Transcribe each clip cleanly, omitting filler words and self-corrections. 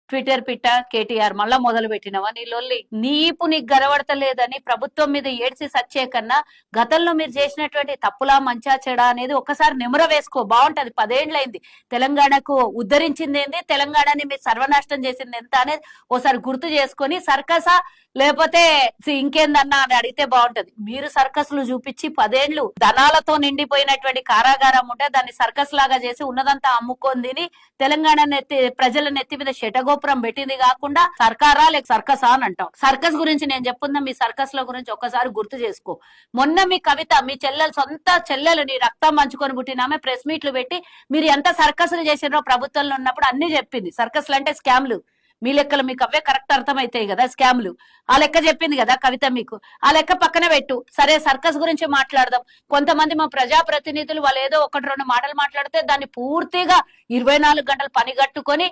Twitter పిట్ట కేటీఆర్ మళ్ళా మొదలు పెట్టినవా నీ లొల్లి? నీకు గడవడతలేదని ప్రభుత్వం మీద ఏడ్చి సచ్చే కన్నా గతంలో మీరు చేసినటువంటి తప్పులా మంచా చెడా అనేది ఒకసారి నెమర వేసుకో, బాగుంటది. 10 ఏళ్లైంది తెలంగాణకు ఉద్ధరించింది ఏంది, తెలంగాణని మీరు సర్వనాశనం చేసింది ఎంత అనేది ఓసారి గుర్తు చేసుకొని సర్కసా లేకపోతే ఇంకేందన్నా అని అడిగితే బాగుంటది. మీరు సర్కస్లు చూపించి 10 ఏళ్లు ధనాలతో నిండిపోయినటువంటి కారాగారం ఉంటే దాన్ని సర్కస్ లాగా చేసి ఉన్నదంతా అమ్ముకొని తిని తెలంగాణ ప్రజల నెత్తి మీద శటగోపురం పెట్టింది కాకుండా సర్కారా లేక సర్కసా అని అంటాం. సర్కస్ గురించి నేను చెప్పుందా, మీ సర్కస్ ల గురించి ఒక్కసారి గుర్తు చేసుకో. మొన్న మీ కవిత మీ చెల్లెలు సొంత చెల్లెలు నీ రక్తం పంచుకొని పుట్టినామే ప్రెస్ మీట్లు పెట్టి మీరు ఎంత సర్కస్లు చేసినారో ప్రభుత్వంలో ఉన్నప్పుడు అన్ని చెప్పింది. సర్కస్లు అంటే స్కామ్లు, మీ లెక్కలు మీకు అవే కరెక్ట్ అర్థమైతాయి కదా, స్కామ్లు. ఆ లెక్క చెప్పింది కదా కవిత మీకు. ఆ లెక్క పక్కన పెట్టు. సరే సర్కస్ గురించి మాట్లాడదాం. కొంతమంది మా ప్రజాప్రతినిధులు వాళ్ళు ఏదో 1-2 మాటలు మాట్లాడితే దాన్ని పూర్తిగా 24 గంటలు పని కట్టుకొని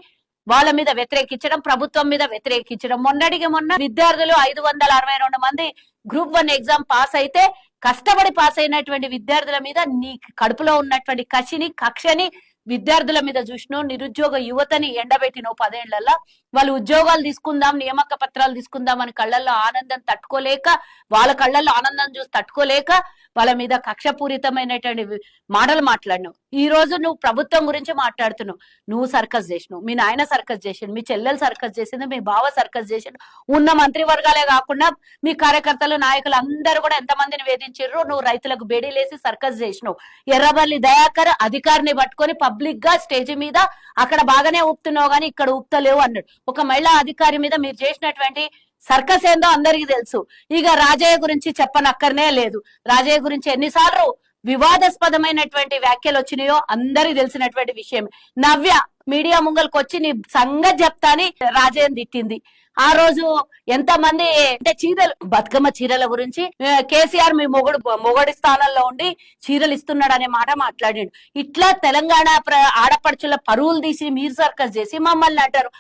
వాళ్ళ మీద వ్యతిరేకించడం, ప్రభుత్వం మీద వ్యతిరేకించడం. మొన్న విద్యార్థులు 562 మంది గ్రూప్ 1 ఎగ్జామ్ పాస్ అయితే కష్టపడి పాస్ అయినటువంటి విద్యార్థుల మీద నీ కడుపులో ఉన్నటువంటి కసిని కక్షని విద్యార్థుల మీద చూసినో, నిరుద్యోగ యువతని ఎండబెట్టినో 10 ఏళ్లలో. వాళ్ళు ఉద్యోగాలు తీసుకుందాం, నియామక పత్రాలు తీసుకుందాం అని కళ్ళల్లో ఆనందం తట్టుకోలేక, వాళ్ళ కళ్ళల్లో ఆనందం చూసి తట్టుకోలేక వాళ్ళ మీద కక్షపూరితమైనటువంటి మాటలు మాట్లాడినావు. ఈ రోజు నువ్వు ప్రభుత్వం గురించి మాట్లాడుతున్నావు. నువ్వు సర్కస్ చేసినావు, మీ నాయన సర్కస్ చేసిండు, మీ చెల్లెలు సర్కస్ చేసింది, మీ బావ సర్కస్ చేసిండు. ఉన్న మంత్రివర్గాలే కాకుండా మీ కార్యకర్తలు నాయకులు అందరూ కూడా ఎంతమందిని వేధించారు. నువ్వు రైతులకు బేడీలేసి సర్కస్ చేసినావు. ఎర్రబల్లి దయాకర్ అధికారిని పట్టుకొని పబ్లిక్ గా స్టేజ్ మీద అక్కడ బాగానే ఊపుతున్నావు గానీ ఇక్కడ ఊపుతలేవు అన్నాడు. ఒక మహిళా అధికారి మీద మీరు చేసినటువంటి సర్కస్ ఏందో అందరికీ తెలుసు. ఇక రాజయ్య గురించి చెప్పనక్కర్నే లేదు. రాజయ్య గురించి ఎన్నిసార్లు వివాదాస్పదమైనటువంటి వ్యాఖ్యలు వచ్చినాయో అందరికి తెలిసినటువంటి విషయం. నవ్య మీడియా ముంగల్కి వచ్చి నీ సంగతి చెప్తా అని రాజయ్యని తిట్టింది. ఆ రోజు ఎంత మంది అంటే చీరలు, బతుకమ్మ చీరల గురించి కేసీఆర్ మీ మొగడి స్థానంలో ఉండి చీరలు ఇస్తున్నాడు అనే మాట మాట్లాడాడు. ఇట్లా తెలంగాణ ఆడపడుచుల పరువులు తీసి మీరు సర్కస్ చేసి మమ్మల్ని అంటారు.